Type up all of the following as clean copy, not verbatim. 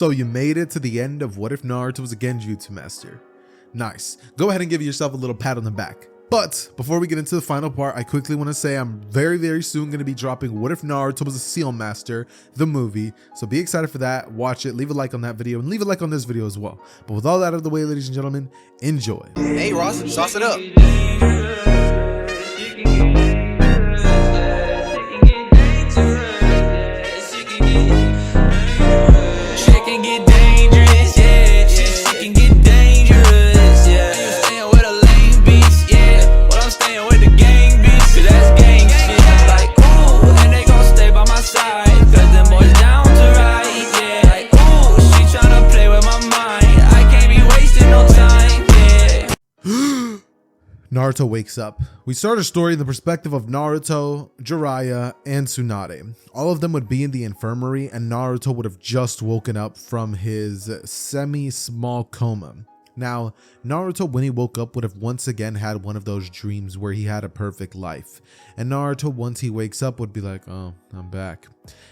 So you made it to the end of What If Naruto Was a Genjutsu Master. Nice. Go ahead and give yourself a little pat on the back. But before we get into the final part, I quickly want to say I'm very soon going to be dropping What If Naruto Was a Seal Master, the movie. So be excited for that. Watch it. Leave a like on that video and leave a like on this video as well. But with all that out of the way, ladies and gentlemen, enjoy. Hey Ross, sauce it up. Naruto wakes up. We start our story in the perspective of Naruto, Jiraiya, and Tsunade. All of them would be in the infirmary, and Naruto would have just woken up from his semi-small coma. Now, Naruto, when he woke up, would have once again had one of those dreams where he had a perfect life. And Naruto, once he wakes up, would be like, oh, I'm back.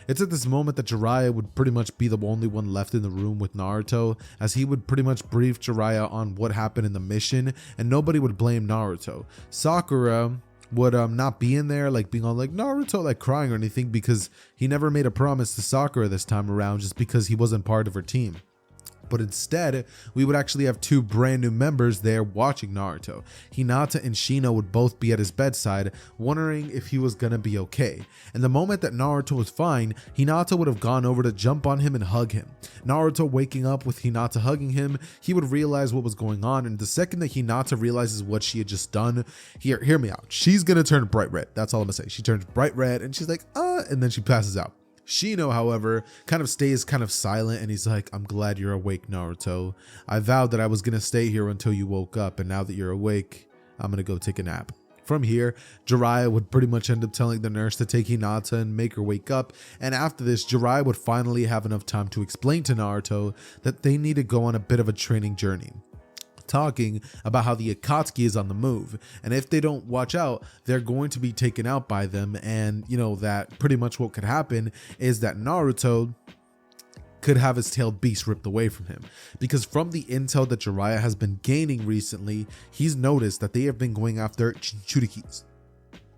It's at this moment that Jiraiya would pretty much be the only one left in the room with Naruto, as he would pretty much brief Jiraiya on what happened in the mission, and nobody would blame Naruto. Sakura would not be in there, like being all like Naruto, like crying or anything, because he never made a promise to Sakura this time around just because he wasn't part of her team. But instead, we would actually have two brand new members there watching Naruto. Hinata and Shino would both be at his bedside, wondering if he was gonna be okay. And the moment that Naruto was fine, Hinata would have gone over to jump on him and hug him. Naruto waking up with Hinata hugging him, he would realize what was going on, and the second that Hinata realizes what she had just done, hear me out, she's gonna turn bright red. That's all I'm gonna say. She turns bright red and she's like, and then she passes out. Shino, however, kind of stays kind of silent, and he's like, I'm glad you're awake, Naruto. I vowed that I was going to stay here until you woke up, and now that you're awake, I'm going to go take a nap. From here, Jiraiya would pretty much end up telling the nurse to take Hinata and make her wake up, and after this, Jiraiya would finally have enough time to explain to Naruto that they need to go on a bit of a training journey, talking about how the Akatsuki is on the move, and if they don't watch out, they're going to be taken out by them. And you know that pretty much what could happen is that Naruto could have his tailed beast ripped away from him, because from the intel that Jiraiya has been gaining recently, he's noticed that they have been going after Jinchurikis.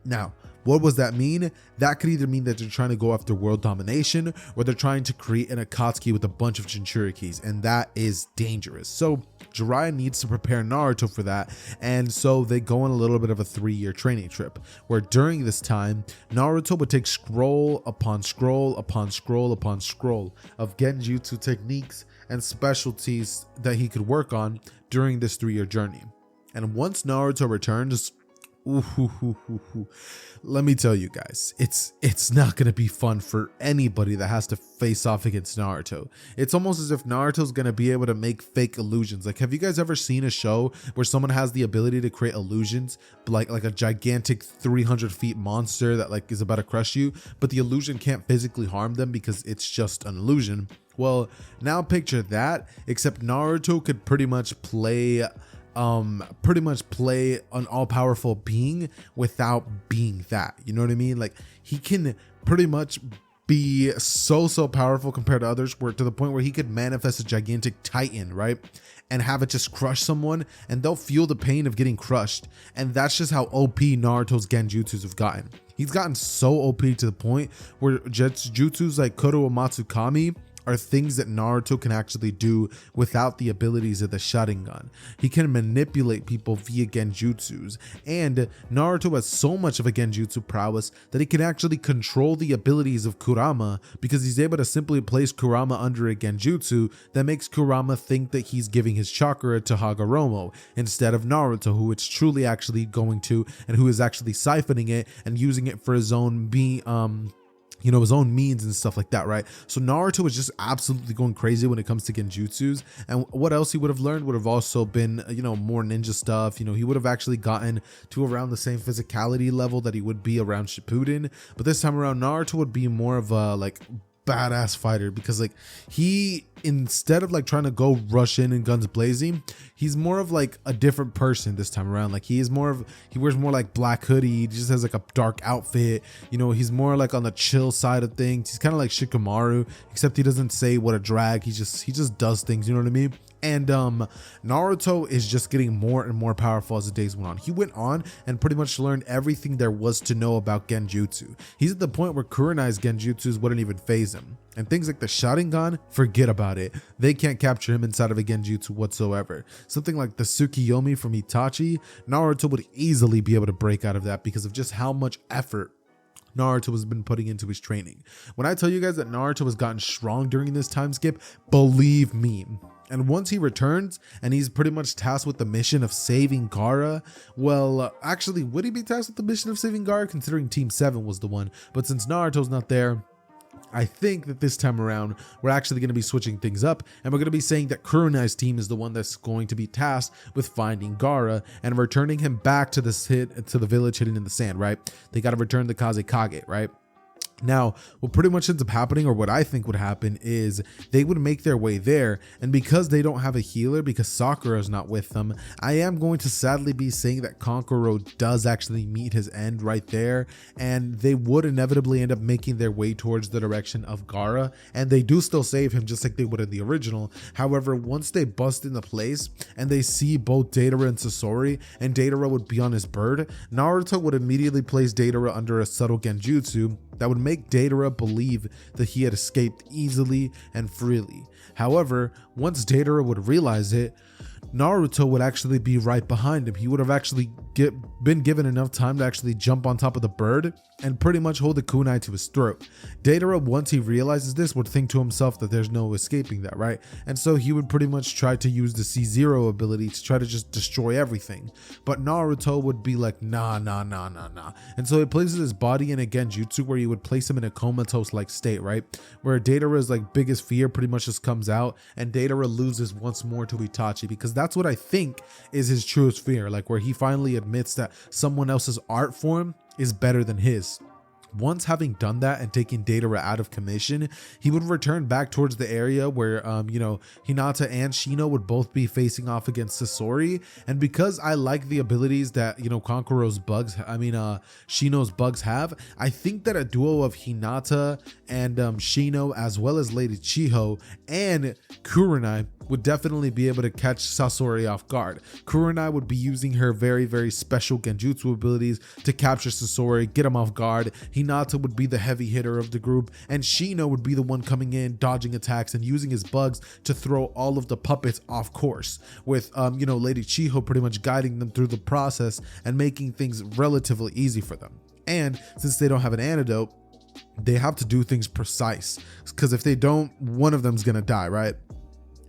Now, what does that mean? That could either mean that they're trying to go after world domination, or they're trying to create an Akatsuki with a bunch of Jinchurikis, and that is dangerous. So Jiraiya needs to prepare Naruto for that, and so they go on a little bit of a 3-year training trip, where during this time, Naruto would take scroll upon scroll upon scroll upon scroll of Genjutsu techniques and specialties that he could work on during this 3-year journey. And once Naruto returns, let me tell you guys, it's not gonna be fun for anybody that has to face off against Naruto. It's almost as if Naruto's gonna be able to make fake illusions. Like, have you guys ever seen a show where someone has the ability to create illusions, like a gigantic 300 feet monster that like is about to crush you, but the illusion can't physically harm them because it's just an illusion? Well, now picture that, except Naruto could pretty much play an all-powerful being without being that, you know what I mean? Like, he can pretty much be so powerful compared to others, where to the point where he could manifest a gigantic titan, right, and have it just crush someone, and they'll feel the pain of getting crushed. And that's just how OP Naruto's genjutsus have gotten. He's gotten so OP to the point where jutsus like Koro Matsukami are things that Naruto can actually do without the abilities of the Sharingan. He can manipulate people via genjutsus, and Naruto has so much of a genjutsu prowess that he can actually control the abilities of Kurama, because he's able to simply place Kurama under a genjutsu that makes Kurama think that he's giving his chakra to Hagoromo instead of Naruto, who it's truly actually going to, and who is actually siphoning it and using it for his own his own means and stuff like that, right? So Naruto is just absolutely going crazy when it comes to genjutsus. And what else he would have learned would have also been, more ninja stuff. He would have actually gotten to around the same physicality level that he would be around Shippuden. But this time around, Naruto would be more of a badass fighter, because like he, instead of like trying to go rush in and guns blazing, he's more of like a different person this time around. Like he wears more like black hoodie, he just has like a dark outfit, you know, he's more like on the chill side of things. He's kind of like Shikamaru, except he doesn't say what a drag, he just does things, you know what I mean? And Naruto is just getting more and more powerful as the days went on. He went on and pretty much learned everything there was to know about Genjutsu. He's at the point where Kurenai's Genjutsus wouldn't even phase him. And things like the Sharingan, forget about it. They can't capture him inside of a Genjutsu whatsoever. Something like the Tsukiyomi from Itachi, Naruto would easily be able to break out of that because of just how much effort Naruto has been putting into his training. When I tell you guys that Naruto has gotten strong during this time skip, believe me. And once he returns and he's pretty much tasked with the mission of saving Gaara, well, actually, would he be tasked with the mission of saving Gaara considering Team 7 was the one? But since Naruto's not there, I think that this time around, we're actually going to be switching things up, and we're going to be saying that Kurenai's team is the one that's going to be tasked with finding Gaara and returning him back to the village hidden in the sand, right? They got to return the Kazekage, right? Now, what pretty much ends up happening, or what I think would happen, is they would make their way there, and because they don't have a healer, because Sakura is not with them, I am going to sadly be saying that Kankuro does actually meet his end right there, and they would inevitably end up making their way towards the direction of Gaara, and they do still save him just like they would in the original. However, once they bust into place and they see both Deidara and Sasori, and Deidara would be on his bird, Naruto would immediately place Deidara under a subtle Genjutsu that would make Deidara believe that he had escaped easily and freely. However, once Deidara would realize it, Naruto would actually be right behind him. He would have actually been given enough time to actually jump on top of the bird and pretty much hold the kunai to his throat. Deidara, once he realizes this, would think to himself that there's no escaping that, right? And so he would pretty much try to use the C0 ability to try to just destroy everything. But Naruto would be like, nah. And so he places his body in a Genjutsu where he would place him in a comatose-like state, right? Where Deidara's like biggest fear pretty much just comes out, and Deidara loses once more to Itachi, because that's what I think is his truest fear, like where he finally admits that someone else's art form is better than his. Once having done that and taking Deidara out of commission, he would return back towards the area where, Hinata and Shino would both be facing off against Sasori. And because I like the abilities that, Shino's bugs have, I think that a duo of Hinata and Shino, as well as Lady Chiho and Kurenai, would definitely be able to catch Sasori off guard. Kurenai would be using her very, very special Genjutsu abilities to capture Sasori, get him off guard. Hinata would be the heavy hitter of the group, and Shino would be the one coming in, dodging attacks and using his bugs to throw all of the puppets off course, with Lady Chiho pretty much guiding them through the process and making things relatively easy for them. And since they don't have an antidote, they have to do things precise, because if they don't, one of them's gonna die, right?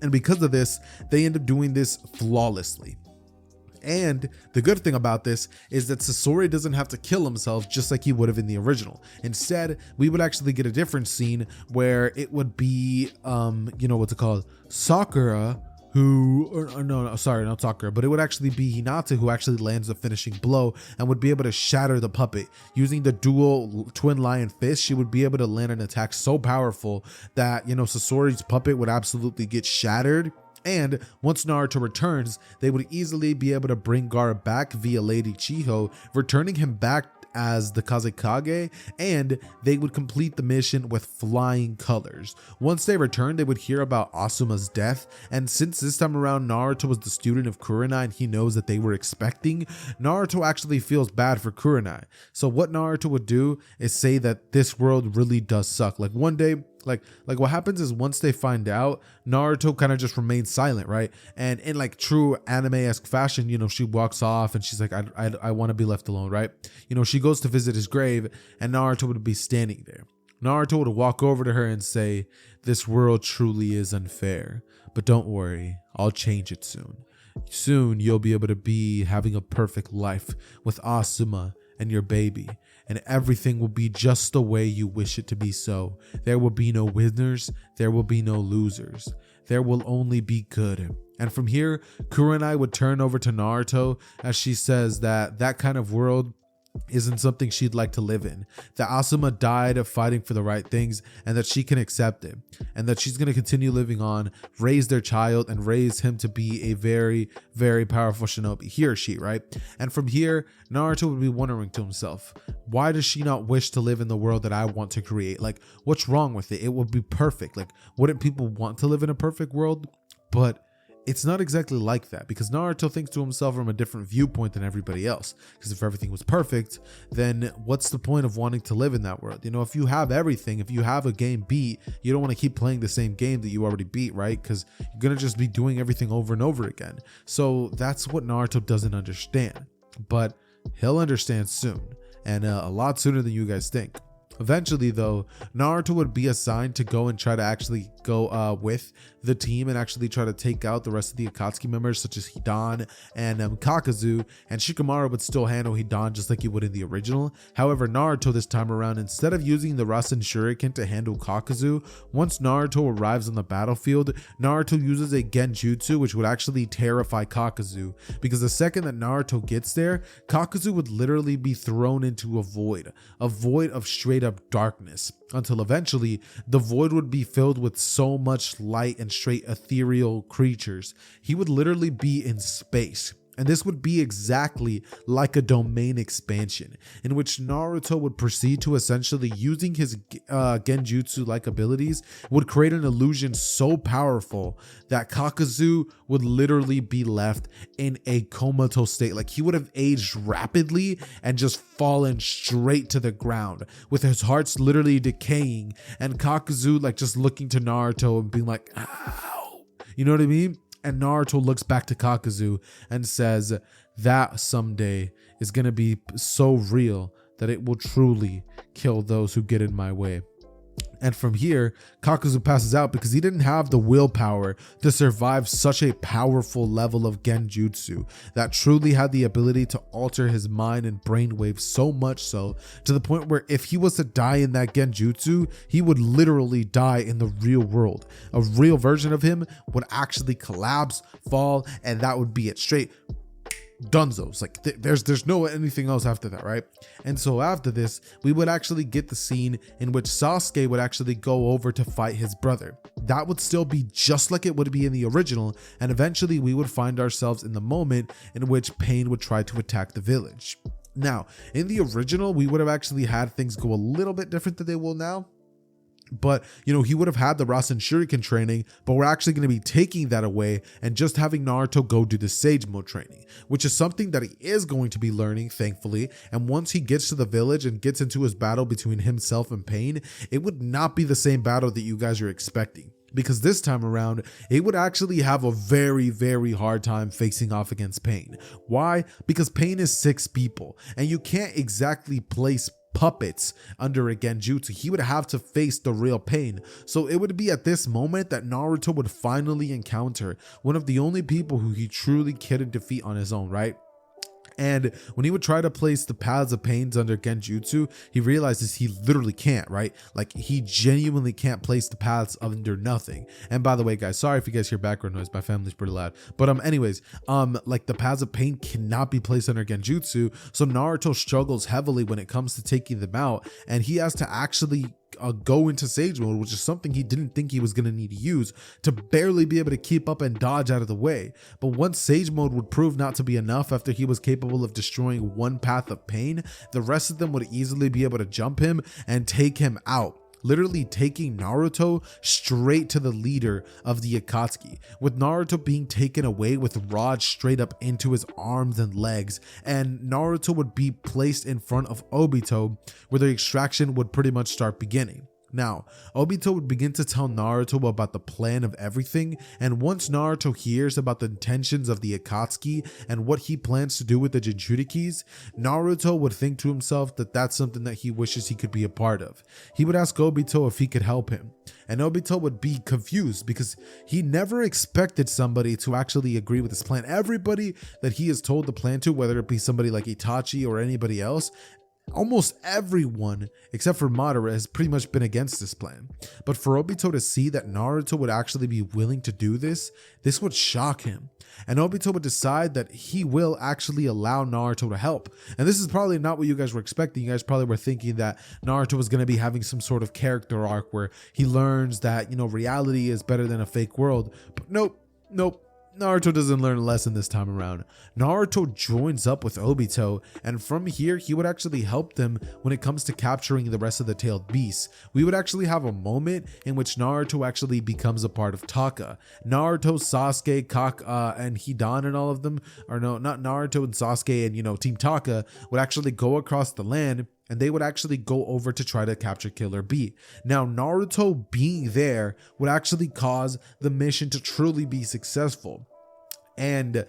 And because of this, they end up doing this flawlessly. And the good thing about this is that Sasori doesn't have to kill himself just like he would have in the original. Instead, we would actually get a different scene where it would be, Sakura, not Sakura, but it would actually be Hinata who actually lands the finishing blow and would be able to shatter the puppet. Using the dual twin lion fist, she would be able to land an attack so powerful that, Sasori's puppet would absolutely get shattered. And once Naruto returns, they would easily be able to bring Gaara back via Lady Chiho, returning him back as the Kazekage, and they would complete the mission with flying colors. Once they returned, they would hear about Asuma's death, and since this time around Naruto was the student of Kurenai and he knows that they were expecting, Naruto actually feels bad for Kurenai. So what Naruto would do is say that this world really does suck. Like one day, like what happens is once they find out, Naruto kind of just remains silent, right? And in like true anime-esque fashion, she walks off and she's like, I want to be left alone, right? She goes to visit his grave and Naruto would be standing there. Naruto would walk over to her and say, "This world truly is unfair, but don't worry, I'll change it soon. Soon you'll be able to be having a perfect life with Asuma and your baby, and everything will be just the way you wish it to be so. There will be no winners, there will be no losers. There will only be good." And from here, Kurenai would turn over to Naruto as she says that kind of world isn't something she'd like to live in, that Asuma died fighting for the right things and that she can accept it, and that she's going to continue living on, raise their child, and raise him to be a very, very powerful shinobi, he or she, right? And from here, Naruto would be wondering to himself, why does she not wish to live in the world that I want to create? Like, what's wrong with it? It would be perfect. Like, wouldn't people want to live in a perfect world? But it's not exactly like that, because Naruto thinks to himself from a different viewpoint than everybody else. Because if everything was perfect, then what's the point of wanting to live in that world? You know, if you have everything, if you have a game beat, you don't want to keep playing the same game that you already beat, right? Because you're going to just be doing everything over and over again. So that's what Naruto doesn't understand. But he'll understand soon, and a lot sooner than you guys think. Eventually, though, Naruto would be assigned to go and try to actually go with the team and actually try to take out the rest of the Akatsuki members, such as Hidan and Kakazu, and Shikamaru would still handle Hidan just like he would in the original. However, Naruto this time around, instead of using the Rasen Shuriken to handle Kakazu, once Naruto arrives on the battlefield, Naruto uses a Genjutsu, which would actually terrify Kakazu, because the second that Naruto gets there, Kakazu would literally be thrown into a void of straight up darkness, until eventually the void would be filled with so much light and straight ethereal creatures. He would literally be in space. And this would be exactly like a domain expansion, in which Naruto would proceed to essentially, using his Genjutsu-like abilities, would create an illusion so powerful that Kakazu would literally be left in a comatose state. Like, he would have aged rapidly and just fallen straight to the ground, with his heart's literally decaying, and Kakazu like just looking to Naruto and being like, ow, you know what I mean? And Naruto looks back to Kakazu and says, that someday is going to be so real that it will truly kill those who get in my way. And from here, Kakazu passes out because he didn't have the willpower to survive such a powerful level of Genjutsu that truly had the ability to alter his mind and brainwaves, so much so to the point where if he was to die in that Genjutsu, he would literally die in the real world. A real version of him would actually collapse, fall, and that would be it. Straight dunzos. Like there's no anything else after that, right? And so after this, we would actually get the scene in which Sasuke would actually go over to fight his brother. That would still be just like it would be in the original, and eventually we would find ourselves in the moment in which Pain would try to attack the village. Now, in the original, we would have actually had things go a little bit different than they will now. But, you know, he would have had the Rasen Shuriken training, but we're actually going to be taking that away and just having Naruto go do the Sage Mode training, which is something that he is going to be learning, thankfully. And once he gets to the village and gets into his battle between himself and Pain, it would not be the same battle that you guys are expecting. Because this time around, it would actually have a very, very hard time facing off against Pain. Why? Because Pain is 6 people, and you can't exactly place puppets under a Genjutsu. He would have to face the real Pain. So it would be at this moment that Naruto would finally encounter one of the only people who he truly couldn't defeat on his own, right? And when he would try to place the paths of Pains under Genjutsu, he realizes he literally can't, right? Like, he genuinely can't place the paths under nothing. And by the way, guys, sorry if you guys hear background noise, my family's pretty loud. But anyways, like, the paths of Pain cannot be placed under Genjutsu, so Naruto struggles heavily when it comes to taking them out, and he has to actually go into Sage Mode, which is something he didn't think he was going to need to use, to barely be able to keep up and dodge out of the way. But once Sage Mode would prove not to be enough after he was capable of destroying one path of Pain, the rest of them would easily be able to jump him and take him out, literally taking Naruto straight to the leader of the Akatsuki, with Naruto being taken away with rods straight up into his arms and legs, and Naruto would be placed in front of Obito, where the extraction would pretty much start beginning. Now, Obito would begin to tell Naruto about the plan of everything, and once Naruto hears about the intentions of the Akatsuki and what he plans to do with the Jinchurikis, Naruto would think to himself that that's something that he wishes he could be a part of. He would ask Obito if he could help him, and Obito would be confused because he never expected somebody to actually agree with his plan. Everybody that he has told the plan to, whether it be somebody like Itachi or anybody else, Almost everyone, except for Madara, has pretty much been against this plan. But for Obito to see that Naruto would actually be willing to do this would shock him. And Obito would decide that he will actually allow Naruto to help. And this is probably not what you guys were expecting. You guys probably were thinking that Naruto was going to be having some sort of character arc where he learns that, reality is better than a fake world. But nope. Naruto doesn't learn a lesson this time around. Naruto joins up with Obito, and from here he would actually help them when it comes to capturing the rest of the tailed beasts. We would actually have a moment in which Naruto actually becomes a part of Taka. Naruto, Sasuke, and Hidan and all of them, or no, not Naruto and Sasuke and Team Taka would actually go across the land, and they would actually go over to try to capture Killer Bee. Now, Naruto being there would actually cause the mission to truly be successful. And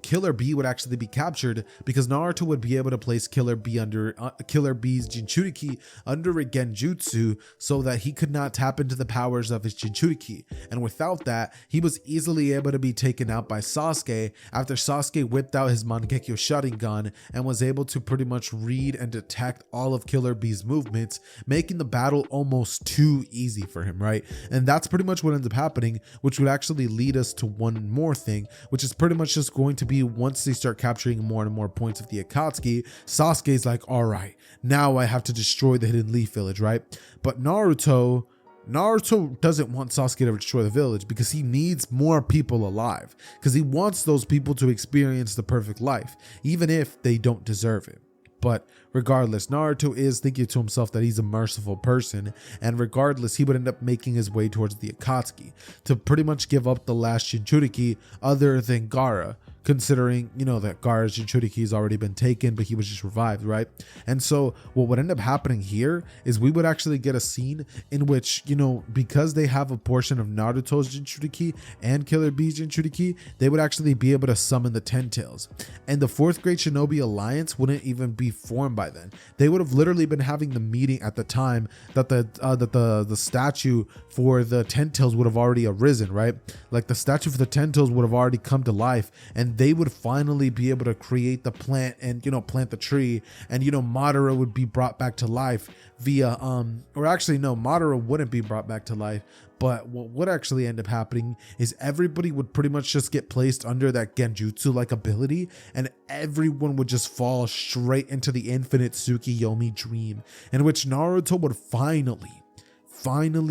Killer Bee would actually be captured because Naruto would be able to place Killer Bee's Jinchuriki under a Genjutsu so that he could not tap into the powers of his Jinchuriki. And without that, he was easily able to be taken out by Sasuke after Sasuke whipped out his Mangekyo Sharingan and was able to pretty much read and detect all of Killer Bee's movements, making the battle almost too easy for him, right? And that's pretty much what ends up happening, which would actually lead us to one more thing, which is pretty much just going to be once they start capturing more and more points of the Akatsuki, Sasuke's like, all right, now I have to destroy the Hidden Leaf Village, right? But Naruto doesn't want Sasuke to destroy the village because he needs more people alive, because he wants those people to experience the perfect life, even if they don't deserve it. But regardless, Naruto is thinking to himself that he's a merciful person, and regardless, he would end up making his way towards the Akatsuki to pretty much give up the last Jinchuriki other than Gaara, considering, that Gaara's Jinchuriki has already been taken, but he was just revived, right? And so what would end up happening here is we would actually get a scene in which, because they have a portion of Naruto's Jinchuriki and Killer Bee's Jinchuriki, they would actually be able to summon the Ten Tails. And the Fourth Great Shinobi Alliance wouldn't even be formed by then. They would have literally been having the meeting at the time that the statue for the Ten Tails would have already arisen, right? Like the statue for the Ten Tails would have already come to life, and they would finally be able to create the plant and plant the tree, and Madara would be brought back to life via Madara wouldn't be brought back to life, but what would actually end up happening is everybody would pretty much just get placed under that Genjutsu like ability, and everyone would just fall straight into the infinite Tsukiyomi dream, in which Naruto would finally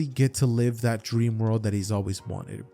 get to live that dream world that he's always wanted.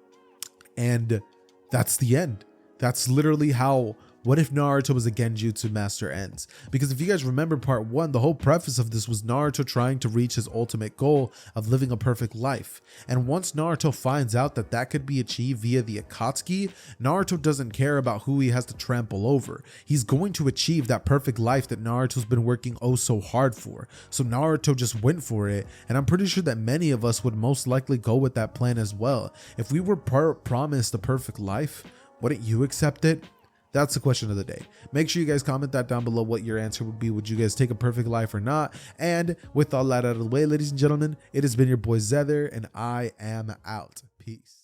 And that's the end. That's literally how What If Naruto Was a Genjutsu Master ends. Because if you guys remember part 1, the whole preface of this was Naruto trying to reach his ultimate goal of living a perfect life. And once Naruto finds out that that could be achieved via the Akatsuki, Naruto doesn't care about who he has to trample over. He's going to achieve that perfect life that Naruto's been working oh so hard for. So Naruto just went for it, and I'm pretty sure that many of us would most likely go with that plan as well. If we were promised a perfect life, wouldn't you accept it? That's the question of the day. Make sure you guys comment that down below what your answer would be. Would you guys take a perfect life or not? And with all that out of the way, ladies and gentlemen, it has been your boy Xehther, and I am out. Peace.